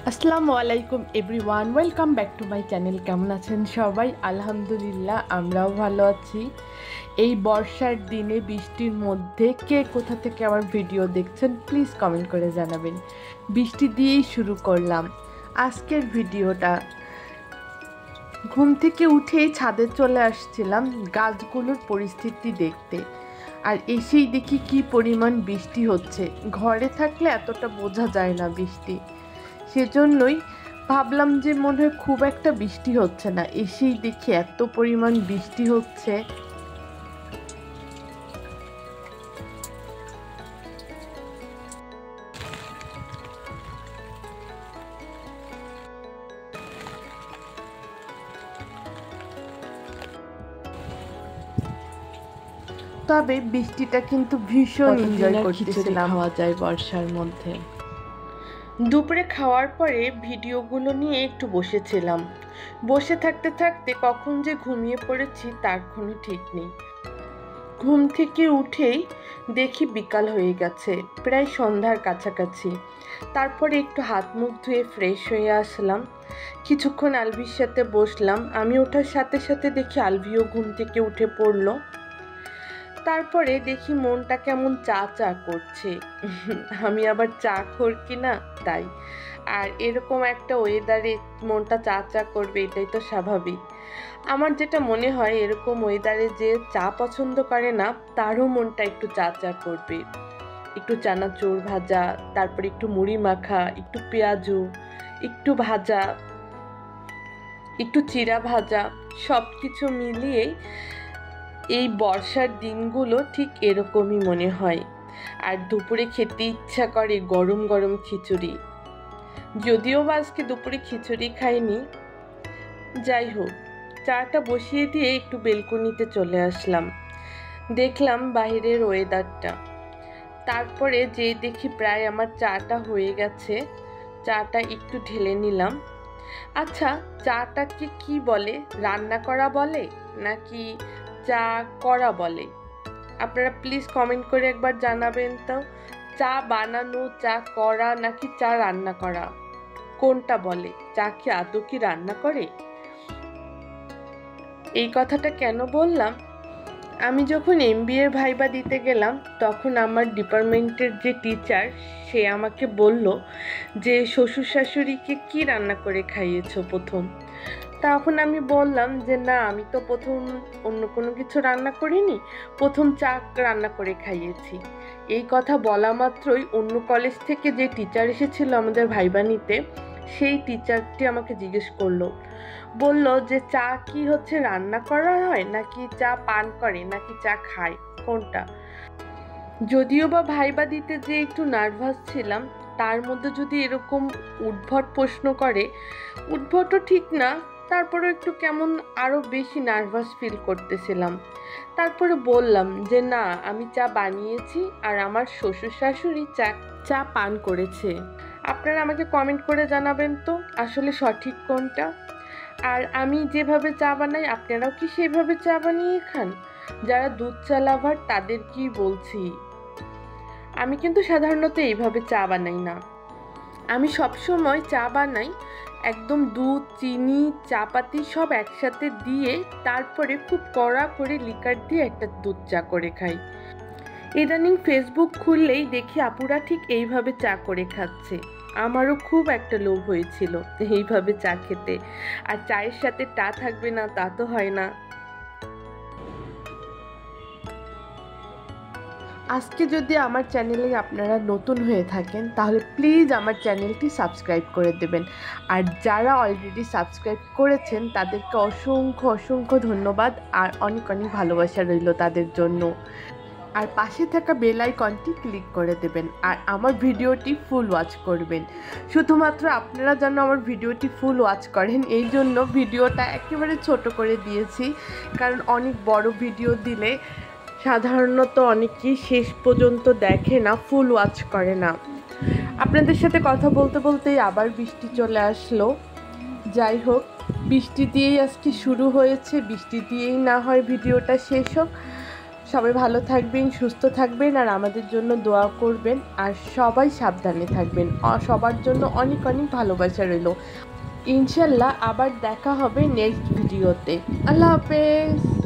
আসসালামু আলাইকুম everyone, welcome back to my channel. কেমন আছেন সবাই? আলহামদুলিল্লাহ, আমরাও ভালো আছি। এই বর্ষার দিনে বৃষ্টির মধ্যে কে কোথা থেকে আমার ভিডিও দেখছেন প্লিজ কমেন্ট করে জানাবেন। বৃষ্টি দিয়েই শুরু করলাম আজকের ভিডিওটা। ঘুম থেকে উঠেই ছাদে চলে আসছিলাম গাছগুলোর পরিস্থিতি দেখতে, আর এসেই দেখি কি পরিমাণ বৃষ্টি হচ্ছে। ঘরে থাকলে এতটা বোঝা যায় না বৃষ্টি, সেজন্যই ভাবলাম যে মনে হয় খুব একটা বৃষ্টি হচ্ছে না, এসেই দেখি এত পরিমাণ বৃষ্টি হচ্ছে। তবে বৃষ্টিটা কিন্তু ভীষণ এনজয় করতেছিলাম। খাওয়া যায় বর্ষার মধ্যে। দুপুরে খাওয়ার পরে ভিডিওগুলো নিয়ে একটু বসেছিলাম। বসে থাকতে থাকতে কখন যে ঘুমিয়ে পড়েছি তার কোনো ঠিক নেই। ঘুম থেকে উঠেই দেখি বিকাল হয়ে গেছে, প্রায় সন্ধ্যার কাছাকাছি। তারপরে একটু হাত মুখ ধুয়ে ফ্রেশ হয়ে আসলাম, কিছুক্ষণ আলভির সাথে বসলাম। আমি ওঠার সাথে সাথে দেখি আলভিও ঘুম থেকে উঠে পড়লো। তারপরে দেখি মনটা কেমন চা চা করছে। আমি আবার চা খোর কিনা তাই। আর এরকম একটা ওয়েদারে মনটা চা চা করবে এটাই তো স্বাভাবিক। আমার যেটা মনে হয় এরকম ওয়েদারে যে চা পছন্দ করে না তারও মনটা একটু চা চা করবে। একটু চানাচুর ভাজা, তারপর একটু মুড়ি মাখা, একটু পেঁয়াজু, একটু ভাজা, একটু চিড়া ভাজা, সব কিছু মিলিয়েই এই বর্ষার দিনগুলো ঠিক এরকমই মনে হয়। আর দুপুরে খেতে ইচ্ছা করে গরম গরম খিচুড়ি। যদিও বা আজকে দুপুরে খিচুড়ি খাইনি। যাই হোক, চাটা বসিয়ে দিয়ে একটু বেলকনিতে চলে আসলাম, দেখলাম বাইরের ওয়েদারটা। তারপরে যে দেখি প্রায় আমার চাটা হয়ে গেছে, চাটা একটু ঢেলে নিলাম। আচ্ছা, চাটাকে কি বলে? রান্না করা বলে নাকি চা করা বলে? আপনারা প্লিজ কমেন্ট করে একবার জানাবেন তো। চা বানানো, চা করা নাকি চা রান্না করা, কোনটা বলে? চা কি আদৌ কি রান্না করে? এই কথাটা কেন বললাম? আমি যখন MBA ভাইবা দিতে গেলাম তখন আমার ডিপার্টমেন্টের যে টিচার সে আমাকে বলল যে শ্বশুর শাশুড়িকে কি রান্না করে খাইয়েছো প্রথম? তখন আমি বললাম যে না, আমি তো প্রথম অন্য কোনো কিছু রান্না করিনি, প্রথম চা রান্না করে খাইয়েছি। এই কথা বলা মাত্রই অন্য কলেজ থেকে যে টিচার এসেছিল আমাদের ভাইবা নিতে, সেই টিচারটি আমাকে জিজ্ঞেস করলো, বলল যে চা কি হচ্ছে রান্না করা হয় নাকি চা পান করে নাকি চা খায়, কোনটা? যদিও বা ভাইবা দিতে যে একটু নার্ভাস ছিলাম, তার মধ্যে যদি এরকম উদ্ভট প্রশ্ন করে, উদ্ভটও ঠিক না, তারপরে একটু কেমন আরও বেশি নার্ভাস ফিল করতেছিলাম। তারপরে বললাম যে না, আমি চা বানিয়েছি আর আমার শ্বশুর শাশুড়ি চা পান করেছে। আপনারা আমাকে কমেন্ট করে জানাবেন তো আসলে সঠিক কোনটা। আর আমি যেভাবে চা বানাই আপনারাও কি সেভাবে চা বানিয়ে খান? যারা দুধ চা লাভার তাদের কি বলছি, আমি কিন্তু সাধারণত এইভাবে চা বানাই না। আমি সবসময় চা বানাই একদম দুধ, চিনি, চাপাতি সব একসাথে দিয়ে, তারপরে খুব কড়া করে লিকার দিয়ে একটা দুধ চা করে খাই। ইদানিং ফেসবুক খুললেই দেখি আপুরা ঠিক এইভাবে চা করে খাচ্ছে। আমারও খুব একটা লোভ হয়েছিল এইভাবে চা খেতে। আর চায়ের সাথে টা থাকবে না তা তো হয় না। আজকে যদি আমার চ্যানেলে আপনারা নতুন হয়ে থাকেন তাহলে প্লিজ আমার চ্যানেলটি সাবস্ক্রাইব করে দেবেন। আর যারা অলরেডি সাবস্ক্রাইব করেছেন তাদেরকে অসংখ্য অসংখ্য ধন্যবাদ আর অনেক অনেক ভালোবাসা রইল তাদের জন্য। আর পাশে থাকা বেল আইকনটি ক্লিক করে দেবেন আর আমার ভিডিওটি ফুল ওয়াচ করবেন। শুধুমাত্র আপনারা যেন আমার ভিডিওটি ফুল ওয়াচ করেন এই জন্য ভিডিওটা একেবারে ছোট করে দিয়েছি, কারণ অনেক বড় ভিডিও দিলে সাধারণত অনেকেই শেষ পর্যন্ত দেখে না, ফুল ওয়াচ করে না। আপনাদের সাথে কথা বলতে বলতেই আবার বৃষ্টি চলে আসলো। যাই হোক, বৃষ্টি দিয়েই আজকে শুরু হয়েছে, বৃষ্টি দিয়েই না হয় ভিডিওটা শেষ হোক। সবাই ভালো থাকবেন, সুস্থ থাকবেন, আর আমাদের জন্য দোয়া করবেন। আর সবাই সাবধানে থাকবেন। সবার জন্য অনেক অনেক ভালোবাসা রইল। ইনশাল্লাহ আবার দেখা হবে নেক্সট ভিডিওতে। আল্লাহ হাফেজ।